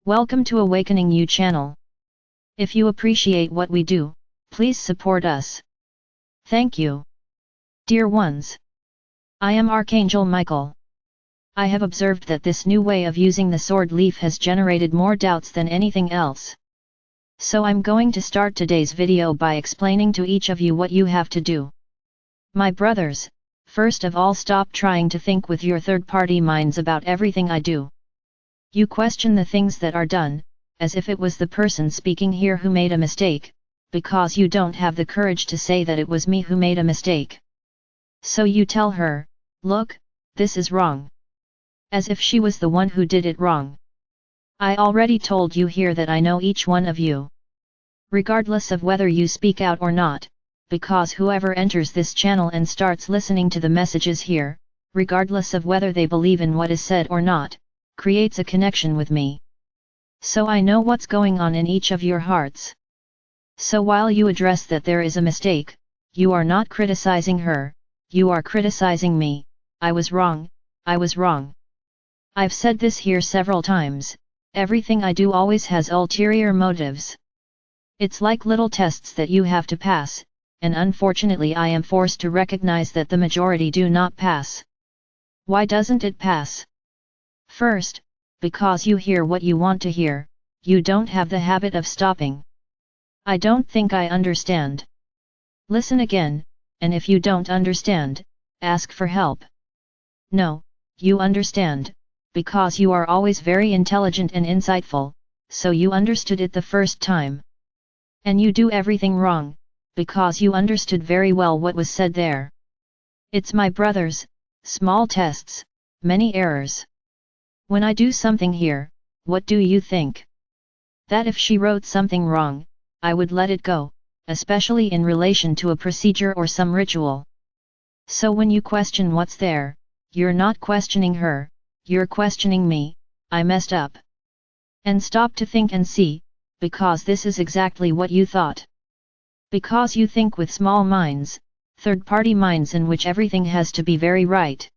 Welcome to Awakening You channel. If you appreciate what we do, please support us. Thank you. Dear ones, I am Archangel Michael. I have observed that this new way of using the sword leaf has generated more doubts than anything else. So I'm going to start today's video by explaining to each of you what you have to do. My brothers, first of all, stop trying to think with your third-party minds about everything I do. You question the things that are done, as if it was the person speaking here who made a mistake, because you don't have the courage to say that it was me who made a mistake. So you tell her, look, this is wrong. As if she was the one who did it wrong. I already told you here that I know each one of you. Regardless of whether you speak out or not, because whoever enters this channel and starts listening to the messages here, regardless of whether they believe in what is said or not, creates a connection with me. So I know what's going on in each of your hearts. So while you address that there is a mistake, you are not criticizing her, you are criticizing me. I was wrong, I was wrong. I've said this here several times, everything I do always has ulterior motives. It's like little tests that you have to pass, and unfortunately I am forced to recognize that the majority do not pass. Why doesn't it pass? First, because you hear what you want to hear, you don't have the habit of stopping. I don't think I understand. Listen again, and if you don't understand, ask for help. No, you understand, because you are always very intelligent and insightful, so you understood it the first time. And you do everything wrong, because you understood very well what was said there. It's my brothers, small tests, many errors. When I do something here, what do you think? That if she wrote something wrong, I would let it go, especially in relation to a procedure or some ritual. So when you question what's there, you're not questioning her, you're questioning me. I messed up. And stop to think and see, because this is exactly what you thought. Because you think with small minds, third-party minds in which everything has to be very right.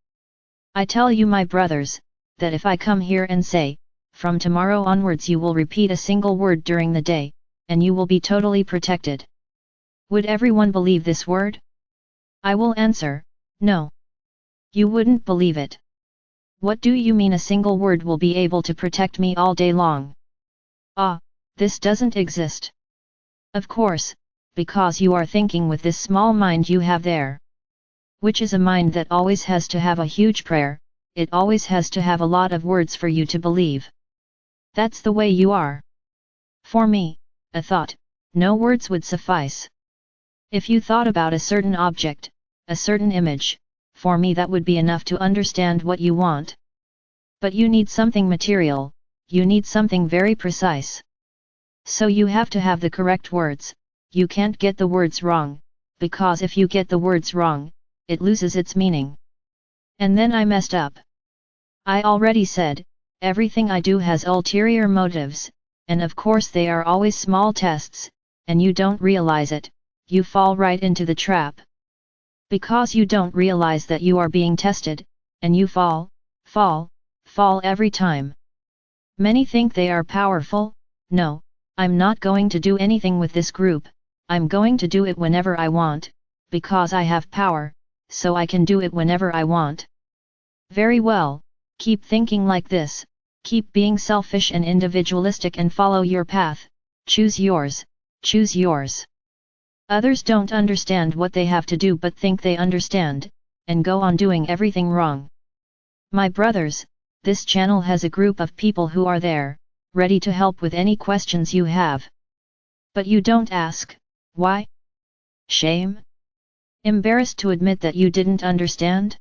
I tell you, my brothers, that if I come here and say, from tomorrow onwards you will repeat a single word during the day, and you will be totally protected. Would everyone believe this word? I will answer, no. You wouldn't believe it. What do you mean a single word will be able to protect me all day long? Ah, this doesn't exist. Of course, because you are thinking with this small mind you have there. Which is a mind that always has to have a huge prayer, it always has to have a lot of words for you to believe. That's the way you are. For me, a thought, no words would suffice. If you thought about a certain object, a certain image, for me that would be enough to understand what you want. But you need something material, you need something very precise. So you have to have the correct words, you can't get the words wrong, because if you get the words wrong, it loses its meaning. And then I messed up. I already said, everything I do has ulterior motives, and of course they are always small tests, and you don't realize it, you fall right into the trap. Because you don't realize that you are being tested, and you fall every time. Many think they are powerful. No, I'm not going to do anything with this group, I'm going to do it whenever I want, because I have power, so I can do it whenever I want. Very well, keep thinking like this, keep being selfish and individualistic and follow your path, choose yours, choose yours. Others don't understand what they have to do but think they understand, and go on doing everything wrong. My brothers, this channel has a group of people who are there, ready to help with any questions you have. But you don't ask, why? Shame? Embarrassed to admit that you didn't understand?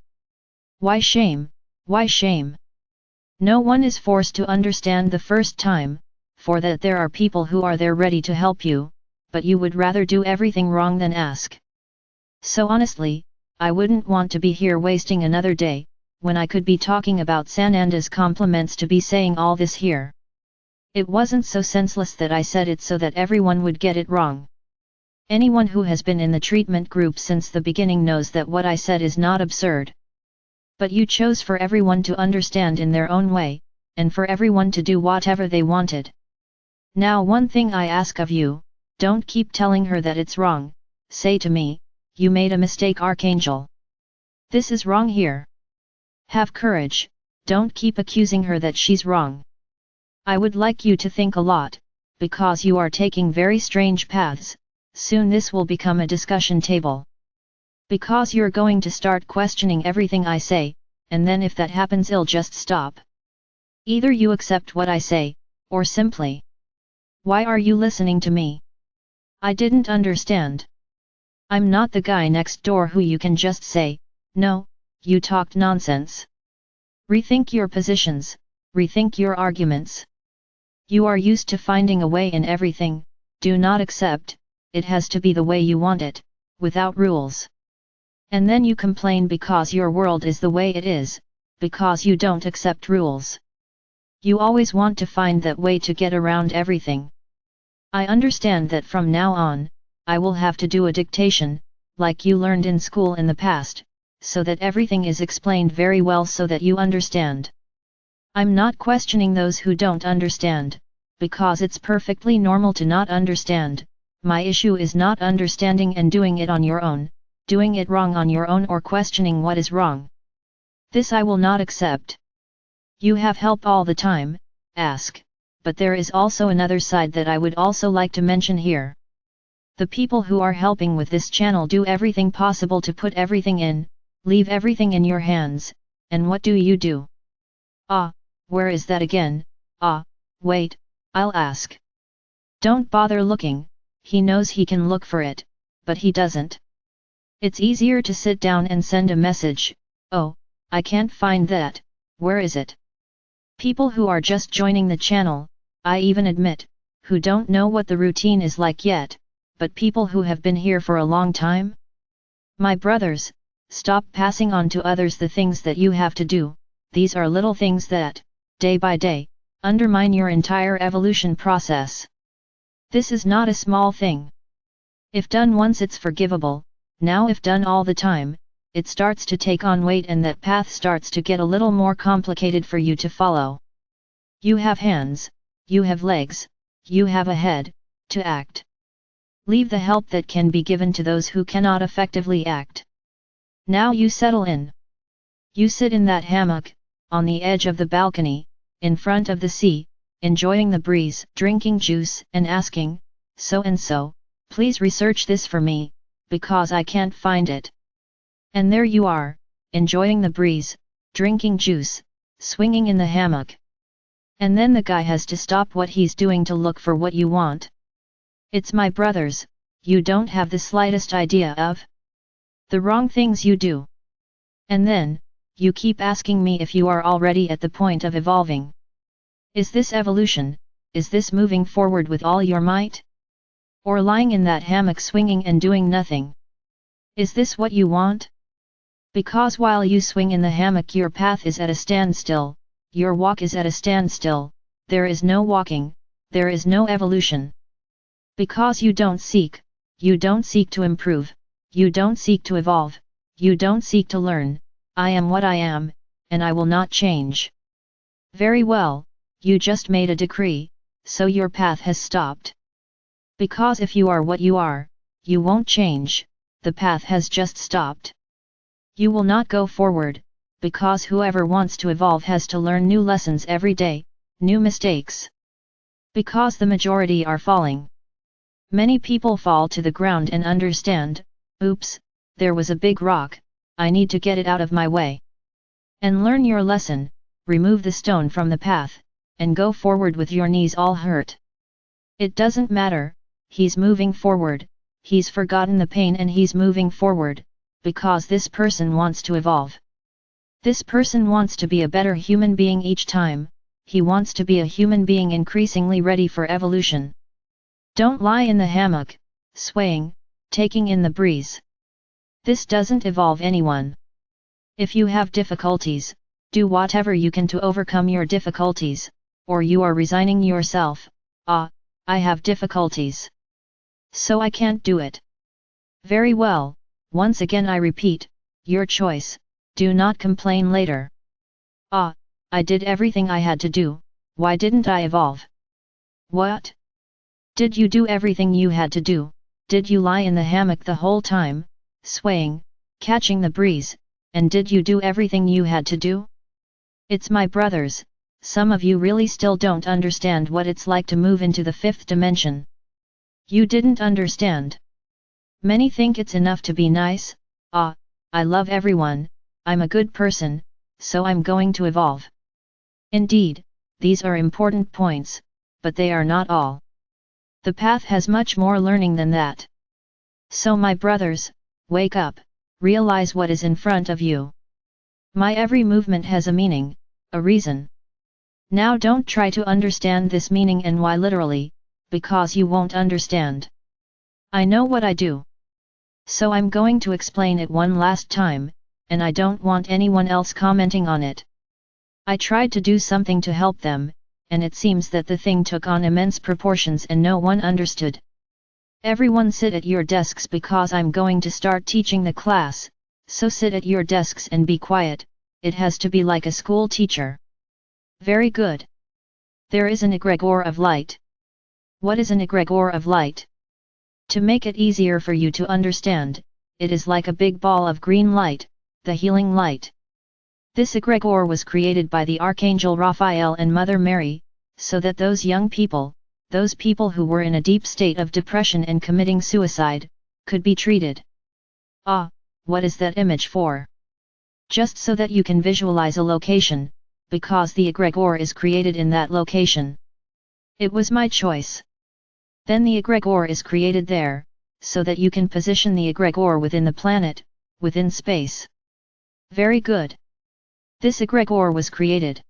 Why shame? Why shame? No one is forced to understand the first time, for that there are people who are there ready to help you, but you would rather do everything wrong than ask. So honestly, I wouldn't want to be here wasting another day, when I could be talking about Sananda's compliments to be saying all this here. It wasn't so senseless that I said it so that everyone would get it wrong. Anyone who has been in the treatment group since the beginning knows that what I said is not absurd. But you chose for everyone to understand in their own way, and for everyone to do whatever they wanted. Now one thing I ask of you, don't keep telling her that it's wrong, say to me, you made a mistake, Archangel. This is wrong here. Have courage, don't keep accusing her that she's wrong. I would like you to think a lot, because you are taking very strange paths, soon this will become a discussion table. Because you're going to start questioning everything I say, and then if that happens I'll just stop. Either you accept what I say, or simply. Why are you listening to me? I didn't understand. I'm not the guy next door who you can just say, no, you talked nonsense. Rethink your positions, rethink your arguments. You are used to finding a way in everything, do not accept, it has to be the way you want it, without rules. And then you complain because your world is the way it is, because you don't accept rules. You always want to find that way to get around everything. I understand that from now on, I will have to do a dictation, like you learned in school in the past, so that everything is explained very well so that you understand. I'm not questioning those who don't understand, because it's perfectly normal to not understand. My issue is not understanding and doing it on your own, doing it wrong on your own or questioning what is wrong. This I will not accept. You have help all the time, ask, but there is also another side that I would also like to mention here. The people who are helping with this channel do everything possible to put everything in, leave everything in your hands, and what do you do? Ah, where is that again? Ah, wait, I'll ask. Don't bother looking, he knows he can look for it, but he doesn't. It's easier to sit down and send a message, oh, I can't find that, where is it? People who are just joining the channel, I even admit, who don't know what the routine is like yet, but people who have been here for a long time? My brothers, stop passing on to others the things that you have to do, these are little things that, day by day, undermine your entire evolution process. This is not a small thing. If done once it's forgivable, now if done all the time, it starts to take on weight and that path starts to get a little more complicated for you to follow. You have hands, you have legs, you have a head, to act. Leave the help that can be given to those who cannot effectively act. Now you settle in. You sit in that hammock, on the edge of the balcony, in front of the sea, enjoying the breeze, drinking juice and asking, so and so, please research this for me, because I can't find it. And there you are, enjoying the breeze, drinking juice, swinging in the hammock. And then the guy has to stop what he's doing to look for what you want. It's my brothers, you don't have the slightest idea of the wrong things you do. And then, you keep asking me if you are already at the point of evolving. Is this evolution, is this moving forward with all your might? Or lying in that hammock swinging and doing nothing? Is this what you want? Because while you swing in the hammock your path is at a standstill, your walk is at a standstill, there is no walking, there is no evolution. Because you don't seek to improve, you don't seek to evolve, you don't seek to learn, I am what I am, and I will not change. Very well, you just made a decree, so your path has stopped. Because if you are what you are, you won't change, the path has just stopped. You will not go forward, because whoever wants to evolve has to learn new lessons every day, new mistakes. Because the majority are falling. Many people fall to the ground and understand, oops, there was a big rock, I need to get it out of my way. And learn your lesson, remove the stone from the path, and go forward with your knees all hurt. It doesn't matter, he's moving forward, he's forgotten the pain and he's moving forward, because this person wants to evolve. This person wants to be a better human being each time, he wants to be a human being increasingly ready for evolution. Don't lie in the hammock, swaying, taking in the breeze. This doesn't evolve anyone. If you have difficulties, do whatever you can to overcome your difficulties, or you are resigning yourself. Ah, I have difficulties, so I can't do it. Very well, once again I repeat, your choice, do not complain later. Ah, I did everything I had to do, why didn't I evolve? What? Did you do everything you had to do? Did you lie in the hammock the whole time, swaying, catching the breeze, and did you do everything you had to do? It's my brothers, some of you really still don't understand what it's like to move into the fifth dimension. You didn't understand. Many think it's enough to be nice, I love everyone, I'm a good person, so I'm going to evolve. Indeed, these are important points, but they are not all. The path has much more learning than that. So my brothers, wake up, realize what is in front of you. My every movement has a meaning, a reason. Now don't try to understand this meaning and why literally, because you won't understand. I know what I do. So I'm going to explain it one last time, and I don't want anyone else commenting on it. I tried to do something to help them, and it seems that the thing took on immense proportions and no one understood. Everyone sit at your desks because I'm going to start teaching the class, so sit at your desks and be quiet, it has to be like a school teacher. Very good. There is an egregore of light. What is an egregore of light? To make it easier for you to understand, it is like a big ball of green light, the healing light. This egregore was created by the Archangel Raphael and Mother Mary, so that those young people, those people who were in a deep state of depression and committing suicide, could be treated. What is that image for? Just so that you can visualize a location, because the egregore is created in that location. It was my choice. Then the egregore is created there, so that you can position the egregore within the planet, within space. Very good. This egregore was created.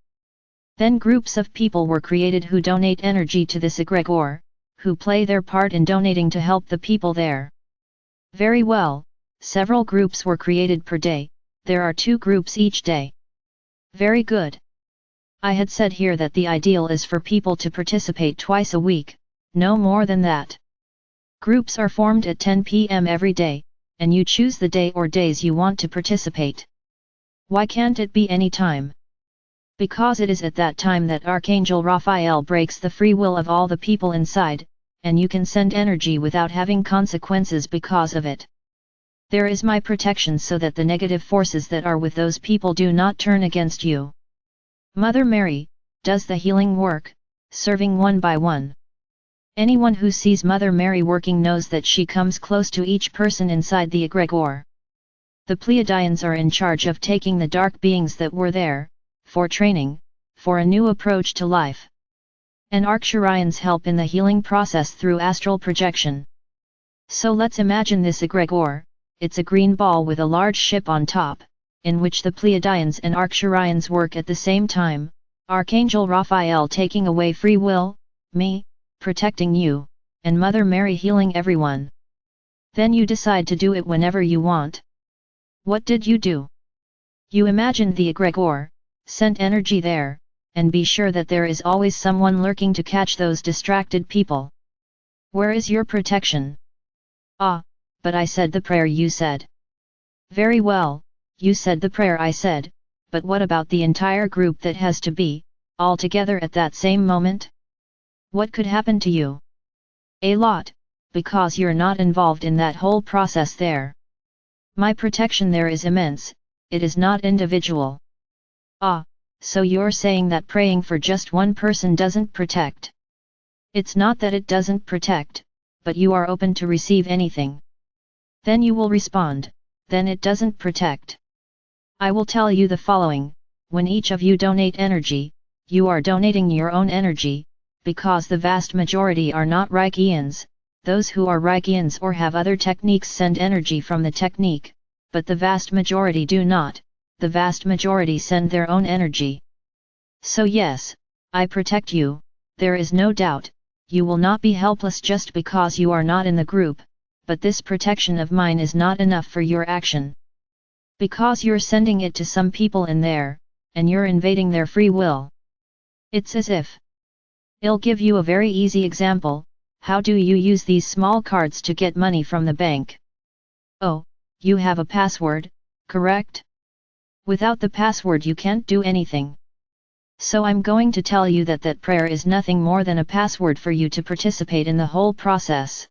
Then groups of people were created who donate energy to this egregore, who play their part in donating to help the people there. Very well, several groups were created per day, there are 2 groups each day. Very good. I had said here that the ideal is for people to participate twice a week, no more than that. Groups are formed at 10 p.m. every day, and you choose the day or days you want to participate. Why can't it be any time? Because it is at that time that Archangel Raphael breaks the free will of all the people inside, and you can send energy without having consequences because of it. There is my protection so that the negative forces that are with those people do not turn against you. Mother Mary does the healing work, serving one by one. Anyone who sees Mother Mary working knows that she comes close to each person inside the egregore. The Pleiadians are in charge of taking the dark beings that were there, for training, for a new approach to life. And Archangels help in the healing process through astral projection. So let's imagine this egregore, it's a green ball with a large ship on top, in which the Pleiadians and Archangels work at the same time, Archangel Raphael taking away free will, me, protecting you, and Mother Mary healing everyone. Then you decide to do it whenever you want. What did you do? You imagined the egregore, sent energy there, and be sure that there is always someone lurking to catch those distracted people. Where is your protection? But I said the prayer you said. Very well, you said the prayer I said, but what about the entire group that has to be, all together at that same moment? What could happen to you? A lot, because you're not involved in that whole process there. My protection there is immense, it is not individual. So you're saying that praying for just one person doesn't protect? It's not that it doesn't protect, but you are open to receive anything. Then you will respond, then it doesn't protect. I will tell you the following, when each of you donate energy, you are donating your own energy, because the vast majority are not Reikians, those who are Reikians or have other techniques send energy from the technique, but the vast majority do not, the vast majority send their own energy. So yes, I protect you, there is no doubt, you will not be helpless just because you are not in the group, but this protection of mine is not enough for your action. Because you're sending it to some people in there, and you're invading their free will. It's as if. I'll give you a very easy example, how do you use these small cards to get money from the bank? Oh, you have a password, correct? Without the password you can't do anything. So I'm going to tell you that prayer is nothing more than a password for you to participate in the whole process.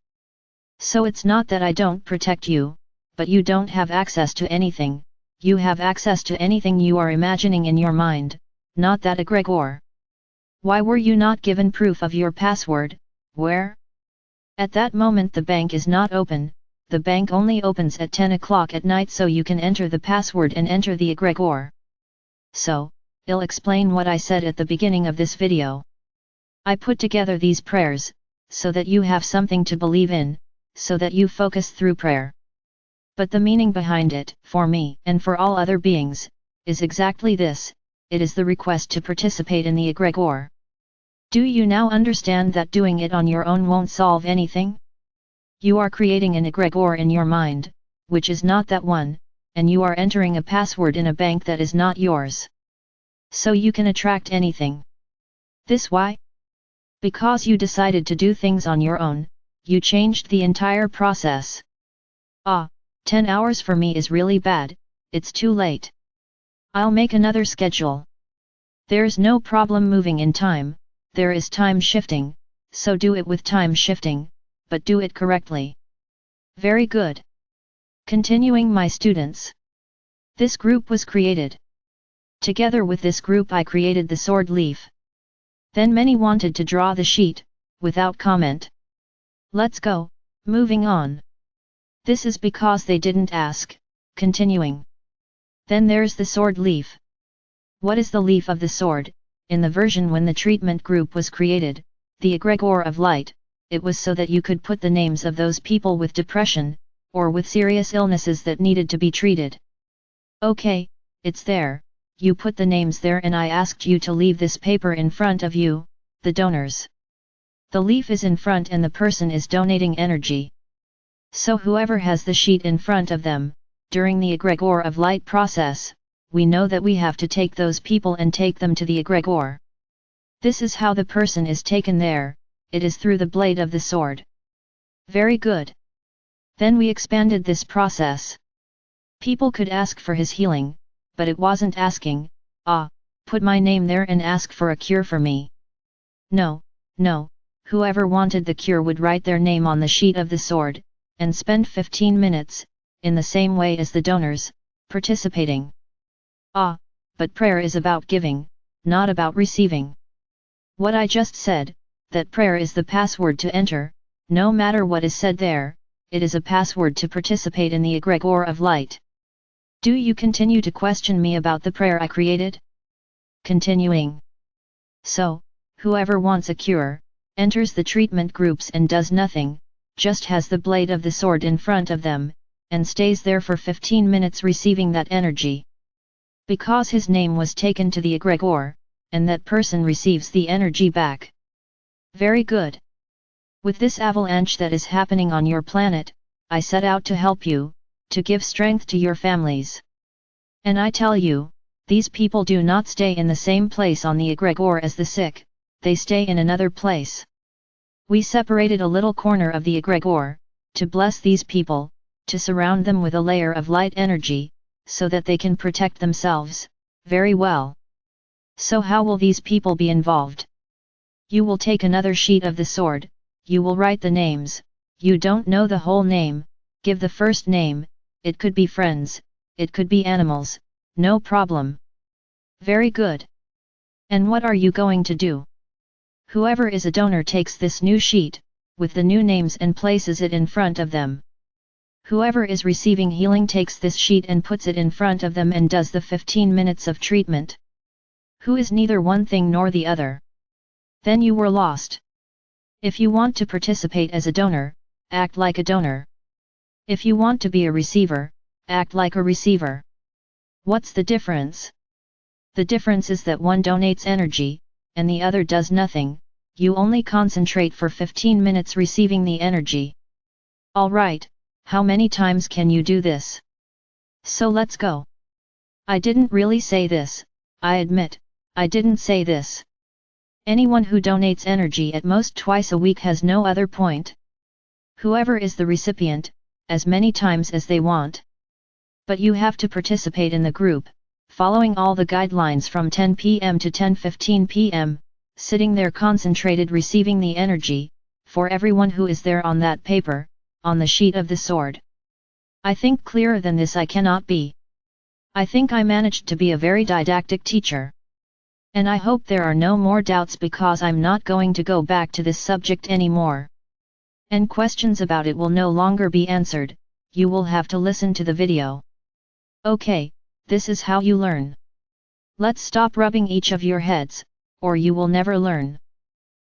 So it's not that I don't protect you, but you don't have access to anything, you have access to anything you are imagining in your mind, not that egregore. Why were you not given proof of your password? Where? At that moment the bank is not open, the bank only opens at 10 o'clock at night, so you can enter the password and enter the egregore. So, I'll explain what I said at the beginning of this video. I put together these prayers, so that you have something to believe in, so that you focus through prayer. But the meaning behind it, for me and for all other beings, is exactly this: it is the request to participate in the egregore. Do you now understand that doing it on your own won't solve anything? You are creating an egregore in your mind, which is not that one, and you are entering a password in a bank that is not yours. So you can attract anything. This why? Because you decided to do things on your own, you changed the entire process. 10 hours for me is really bad, it's too late. I'll make another schedule. There's no problem moving in time, there is time shifting, so do it with time shifting, but do it correctly. Very good. Continuing, my students. This group was created. Together with this group I created the sword leaf. Then many wanted to draw the sheet, without comment. Let's go, moving on. This is because they didn't ask. Continuing. Then there's the sword leaf. What is the leaf of the sword? In the version when the treatment group was created, the egregore of light, it was so that you could put the names of those people with depression, or with serious illnesses that needed to be treated. Okay, it's there, you put the names there, and I asked you to leave this paper in front of you, the donors. The leaf is in front and the person is donating energy. So whoever has the sheet in front of them, during the egregore of light process, we know that we have to take those people and take them to the egregore. This is how the person is taken there, it is through the blade of the sword. Very good. Then we expanded this process. People could ask for his healing, but it wasn't asking, put my name there and ask for a cure for me. No, whoever wanted the cure would write their name on the sheet of the sword, and spend 15 minutes, in the same way as the donors, participating. But prayer is about giving, not about receiving. What I just said, that prayer is the password to enter, no matter what is said there, it is a password to participate in the egregore of light. Do you continue to question me about the prayer I created? Continuing. So, whoever wants a cure, enters the treatment groups and does nothing, just has the blade of the sword in front of them, and stays there for 15 minutes receiving that energy. Because his name was taken to the egregore, and that person receives the energy back. Very good. With this avalanche that is happening on your planet, I set out to help you, to give strength to your families. And I tell you, these people do not stay in the same place on the egregore as the sick, they stay in another place. We separated a little corner of the egregore, to bless these people, to surround them with a layer of light energy, so that they can protect themselves, very well. So how will these people be involved? You will take another sheet of the sword, you will write the names, you don't know the whole name, give the first name, it could be friends, it could be animals, no problem. Very good. And what are you going to do? Whoever is a donor takes this new sheet, with the new names and places it in front of them. Whoever is receiving healing takes this sheet and puts it in front of them and does the 15 minutes of treatment. Who is neither one thing nor the other? Then you were lost. If you want to participate as a donor, act like a donor. If you want to be a receiver, act like a receiver. What's the difference? The difference is that one donates energy, and the other does nothing, you only concentrate for 15 minutes receiving the energy. Alright, how many times can you do this? So let's go. I didn't really say this, I admit, I didn't say this. Anyone who donates energy at most twice a week has no other point. Whoever is the recipient, as many times as they want. But you have to participate in the group, following all the guidelines from 10 p.m. to 10:15 p.m., sitting there concentrated receiving the energy, for everyone who is there on that paper, on the sheet of the sword. I think clearer than this I cannot be. I think I managed to be a very didactic teacher. And I hope there are no more doubts because I'm not going to go back to this subject anymore. And questions about it will no longer be answered, you will have to listen to the video. Okay, this is how you learn. Let's stop rubbing each of your heads, or you will never learn.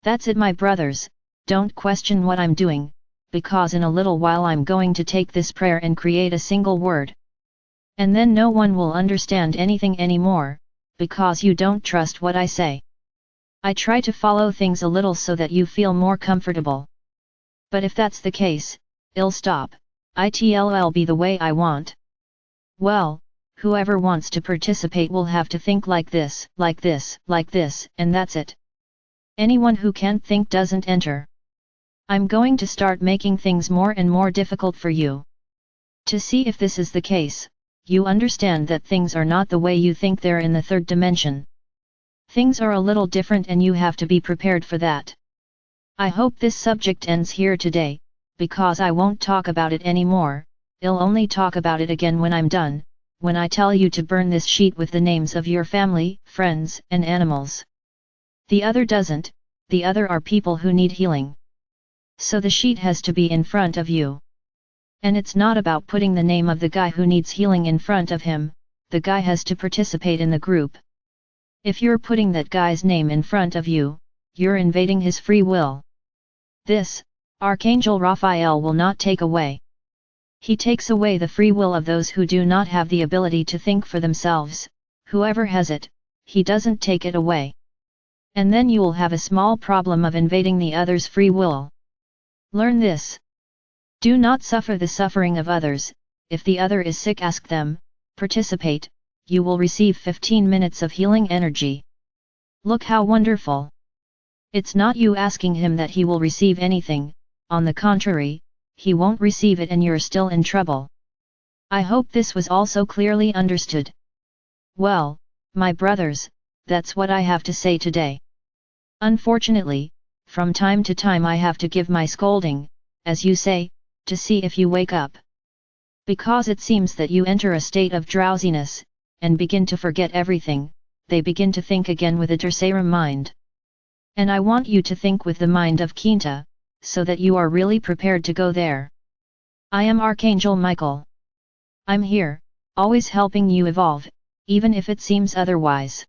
That's it my brothers, don't question what I'm doing, because in a little while I'm going to take this prayer and create a single word. And then no one will understand anything anymore, because you don't trust what I say. I try to follow things a little so that you feel more comfortable. But if that's the case, I'll stop, it'll be the way I want. Well, whoever wants to participate will have to think like this, and that's it. Anyone who can't think doesn't enter. I'm going to start making things more and more difficult for you. To see if this is the case, you understand that things are not the way you think they're in the third dimension. Things are a little different and you have to be prepared for that. I hope this subject ends here today, because I won't talk about it anymore, I'll only talk about it again when I'm done, when I tell you to burn this sheet with the names of your family, friends, and animals. The other doesn't, the other are people who need healing. So the sheet has to be in front of you. And it's not about putting the name of the guy who needs healing in front of him, the guy has to participate in the group. If you're putting that guy's name in front of you, you're invading his free will. This, Archangel Raphael will not take away. He takes away the free will of those who do not have the ability to think for themselves, whoever has it, he doesn't take it away. And then you will have a small problem of invading the other's free will. Learn this. Do not suffer the suffering of others, if the other is sick ask them, participate, you will receive 15 minutes of healing energy. Look how wonderful. It's not you asking him that he will receive anything, on the contrary, he won't receive it and you're still in trouble. I hope this was also clearly understood. Well, my brothers, that's what I have to say today. Unfortunately, from time to time I have to give my scolding, as you say, to see if you wake up. Because it seems that you enter a state of drowsiness, and begin to forget everything, they begin to think again with a tercera mind. And I want you to think with the mind of Quinta, so that you are really prepared to go there. I am Archangel Michael. I'm here, always helping you evolve, even if it seems otherwise.